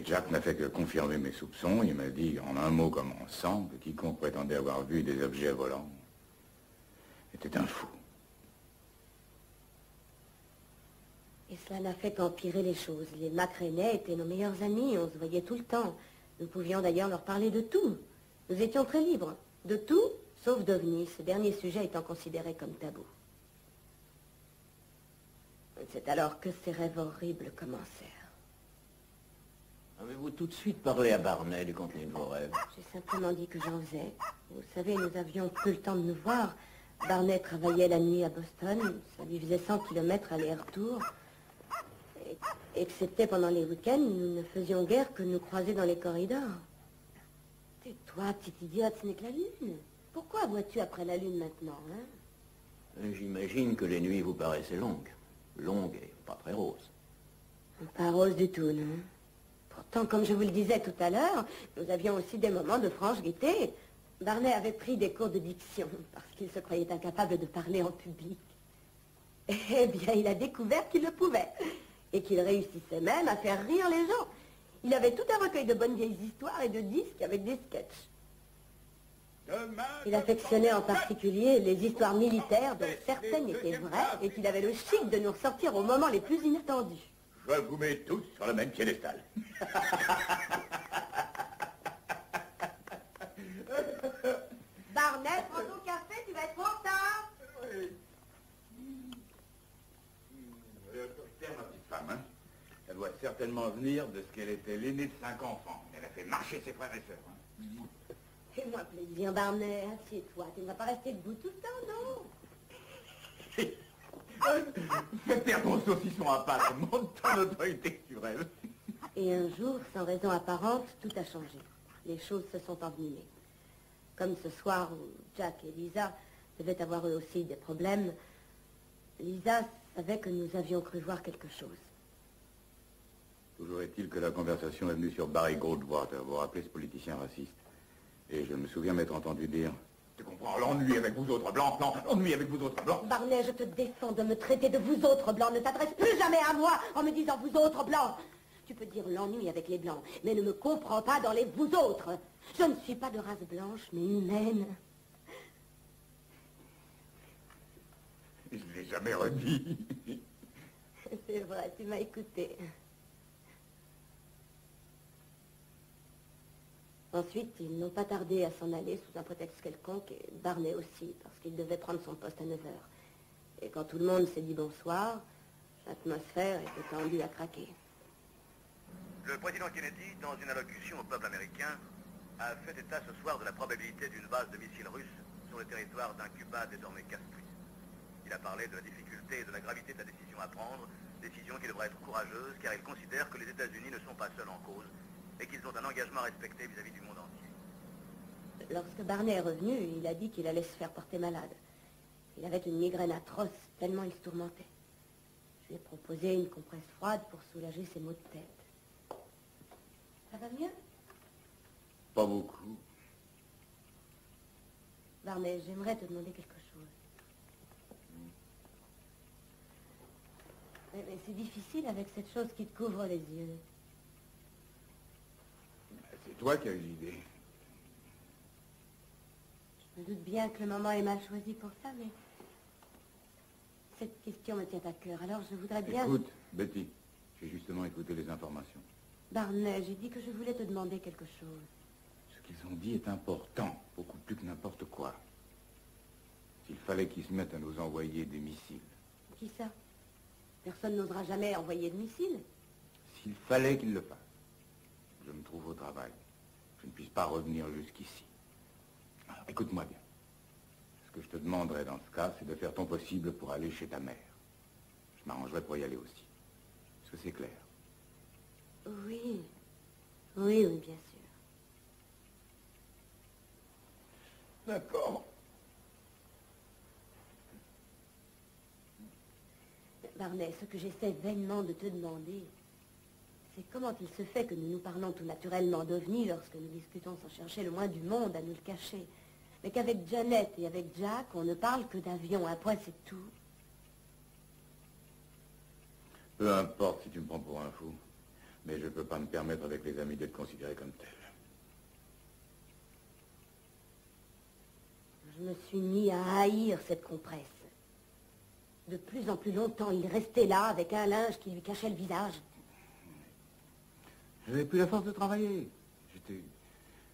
Et Jack n'a fait que confirmer mes soupçons. Il m'a dit, en un mot comme en 100, que quiconque prétendait avoir vu des objets volants était un fou. Et cela n'a fait qu'empirer les choses. Les McRae étaient nos meilleurs amis, on se voyait tout le temps. Nous pouvions d'ailleurs leur parler de tout. Nous étions très libres. De tout, sauf d'OVNI, ce dernier sujet étant considéré comme tabou. C'est alors que ces rêves horribles commencèrent. Avez-vous tout de suite parlé à Barney du contenu de vos rêves? J'ai simplement dit que j'en faisais. Vous savez, nous avions peu le temps de nous voir. Barney travaillait la nuit à Boston. Ça lui faisait 100 kilomètres aller-retour. Excepté pendant les week-ends, nous ne faisions guère que nous croiser dans les corridors. Tais-toi, petite idiote, ce n'est que la lune. Pourquoi vois-tu après la lune maintenant, hein? J'imagine que les nuits vous paraissaient longues. Longues et pas très roses. Pas rose du tout, non. Pourtant, comme je vous le disais tout à l'heure, nous avions aussi des moments de franche gaieté. Barney avait pris des cours de diction parce qu'il se croyait incapable de parler en public. Eh bien, il a découvert qu'il le pouvait et qu'il réussissait même à faire rire les gens. Il avait tout un recueil de bonnes vieilles histoires et de disques avec des sketchs. Il affectionnait en particulier les histoires militaires dont certaines étaient vraies et qu'il avait le chic de nous ressortir aux moments les plus inattendus. Je vous mets tous sur le même piédestal. Barney, prends ton café, tu vas être content. Oui. Ma petite femme, hein. Elle doit certainement venir de ce qu'elle était l'aînée de 5 enfants. Elle a fait marcher ses frères et sœurs. Hein. Fais-moi plaisir, Barney, assieds-toi. Tu ne vas pas rester debout tout le temps, non? Fais taire ton saucisson à pâte, monte ton autorité sur elle. Et un jour, sans raison apparente, tout a changé. Les choses se sont envenimées. Comme ce soir où Jack et Lisa devaient avoir eux aussi des problèmes, Lisa savait que nous avions cru voir quelque chose. Toujours est-il que la conversation est venue sur Barry Goldwater, vous vous rappelez ce politicien raciste. Et je me souviens m'être entendu dire... Tu comprends, l'ennui avec vous autres blancs, non, l'ennui avec vous autres blancs. Barney, je te défends de me traiter de vous autres blancs. Ne t'adresse plus jamais à moi en me disant vous autres blancs. Tu peux dire l'ennui avec les blancs, mais ne me comprends pas dans les vous autres. Je ne suis pas de race blanche, mais humaine. Je ne l'ai jamais redit. C'est vrai, tu m'as écouté. Ensuite, ils n'ont pas tardé à s'en aller sous un prétexte quelconque, et Barney aussi, parce qu'il devait prendre son poste à 9 heures. Et quand tout le monde s'est dit bonsoir, l'atmosphère était tendue à craquer. Le président Kennedy, dans une allocution au peuple américain, a fait état ce soir de la probabilité d'une base de missiles russes sur le territoire d'un Cuba désormais castré. Il a parlé de la difficulté et de la gravité de la décision à prendre, décision qui devrait être courageuse car il considère que les États-Unis ne sont pas seuls en cause et qu'ils ont un engagement à respecter vis-à-vis du monde entier. Lorsque Barney est revenu, il a dit qu'il allait se faire porter malade. Il avait une migraine atroce, tellement il se tourmentait. Je lui ai proposé une compresse froide pour soulager ses maux de tête. Ça va mieux? Pas beaucoup. Barney, j'aimerais te demander quelque chose. Mais c'est difficile avec cette chose qui te couvre les yeux. C'est toi qui as eu l'idée. Je me doute bien que le moment est mal choisi pour ça, mais cette question me tient à cœur. Alors je voudrais bien... Écoute, Betty, j'ai justement écouté les informations. Barney, j'ai dit que je voulais te demander quelque chose. Ce qu'ils ont dit est important, beaucoup plus que n'importe quoi. S'il fallait qu'ils se mettent à nous envoyer des missiles. Qui ça? Personne n'osera jamais envoyer de missiles. S'il fallait qu'ils le fassent, je me trouve au travail. Je ne puisse pas revenir jusqu'ici. Alors, écoute-moi bien. Ce que je te demanderais dans ce cas, c'est de faire ton possible pour aller chez ta mère. Je m'arrangerai pour y aller aussi. Est-ce que c'est clair? Oui. Oui, oui, bien sûr. D'accord. Barney, ce que j'essaie vainement de te demander, c'est comment il se fait que nous nous parlons tout naturellement d'OVNI lorsque nous discutons sans chercher le moins du monde à nous le cacher, mais qu'avec Janet et avec Jack, on ne parle que d'avions, un point c'est tout. Peu importe si tu me prends pour un fou. Mais je ne peux pas me permettre avec les amis d'être considéré comme tel. Je me suis mis à haïr cette compresse. De plus en plus longtemps, il restait là avec un linge qui lui cachait le visage. Je n'avais plus la force de travailler. J'étais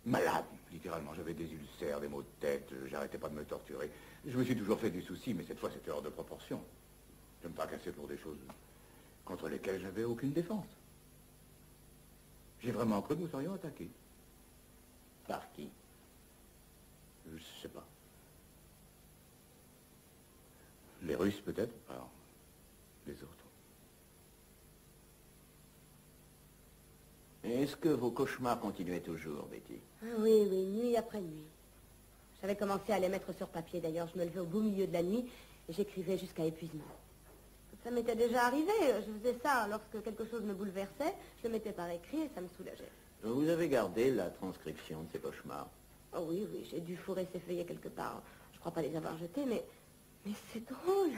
malade, littéralement. J'avais des ulcères, des maux de tête, j'arrêtais pas de me torturer. Je me suis toujours fait du souci, mais cette fois c'était hors de proportion. Je me tracassais pour des choses contre lesquelles j'avais aucune défense. J'ai vraiment cru que nous serions attaqués. Par qui? Je sais pas. Les Russes peut-être, alors les autres. Est-ce que vos cauchemars continuaient toujours, Betty? Ah oui, oui, nuit après nuit. J'avais commencé à les mettre sur papier, d'ailleurs. Je me levais au beau milieu de la nuit et j'écrivais jusqu'à épuisement. Ça m'était déjà arrivé. Je faisais ça lorsque quelque chose me bouleversait. Je le mettais par écrit et ça me soulageait. Vous avez gardé la transcription de ces cauchemars? Oh oui, oui, j'ai dû fourrer ces feuillets quelque part. Je crois pas les avoir jetés, mais c'est drôle.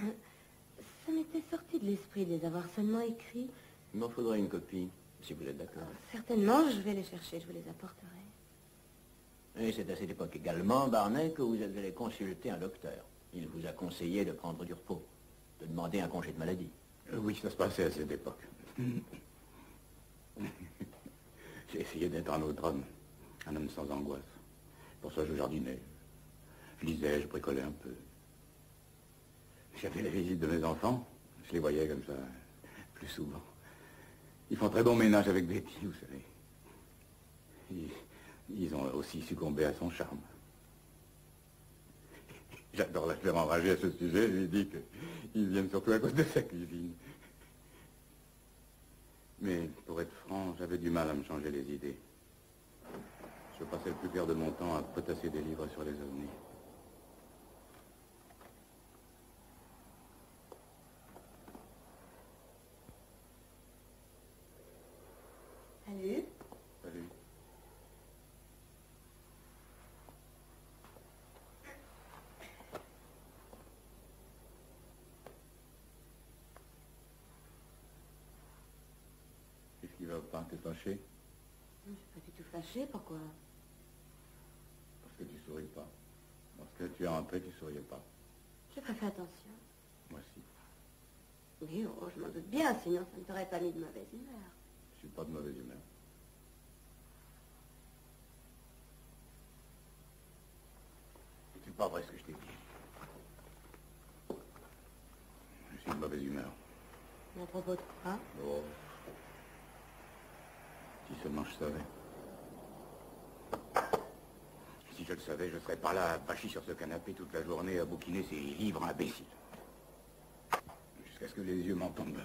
Ça m'était sorti de l'esprit de les avoir seulement écrits. Il m'en faudrait une copie, si vous êtes d'accord. Certainement, je vais les chercher, je vous les apporterai. Et c'est à cette époque également, Barnet, que vous êtes allé consulter un docteur. Il vous a conseillé de prendre du repos, de demander un congé de maladie. Oui, ça se passait à cette époque. J'ai essayé d'être un autre homme, un homme sans angoisse. Pour ça, je jardinais. Je lisais, je bricolais un peu. J'avais les visites de mes enfants. Je les voyais comme ça, plus souvent. Ils font très bon ménage avec Betty, vous savez. Ils ont aussi succombé à son charme. J'adore la faire enrager à ce sujet. Je lui dis qu'ils viennent surtout à cause de sa cuisine. Mais pour être franc, j'avais du mal à me changer les idées. Je passais le plus clair de mon temps à potasser des livres sur les ovnis. Salut. Salut. Qu'est-ce qui va pas? T'es fâché? Je suis pas du tout fâchée, pourquoi? Parce que tu souris pas. Lorsque tu es entré, tu souriais pas. J'ai pas fait attention. Moi si. Oui, oh, je m'en doute bien, sinon ça ne t'aurait pas mis de mauvaise humeur. Je suis pas de mauvaise humeur. C'est pas vrai ce que je t'ai dit. Je suis de mauvaise humeur. À propos de quoi? Oh. Si seulement je savais. Si je le savais, je serais pas là, bâchi sur ce canapé toute la journée à bouquiner ces livres imbéciles. Jusqu'à ce que les yeux m'en tombent.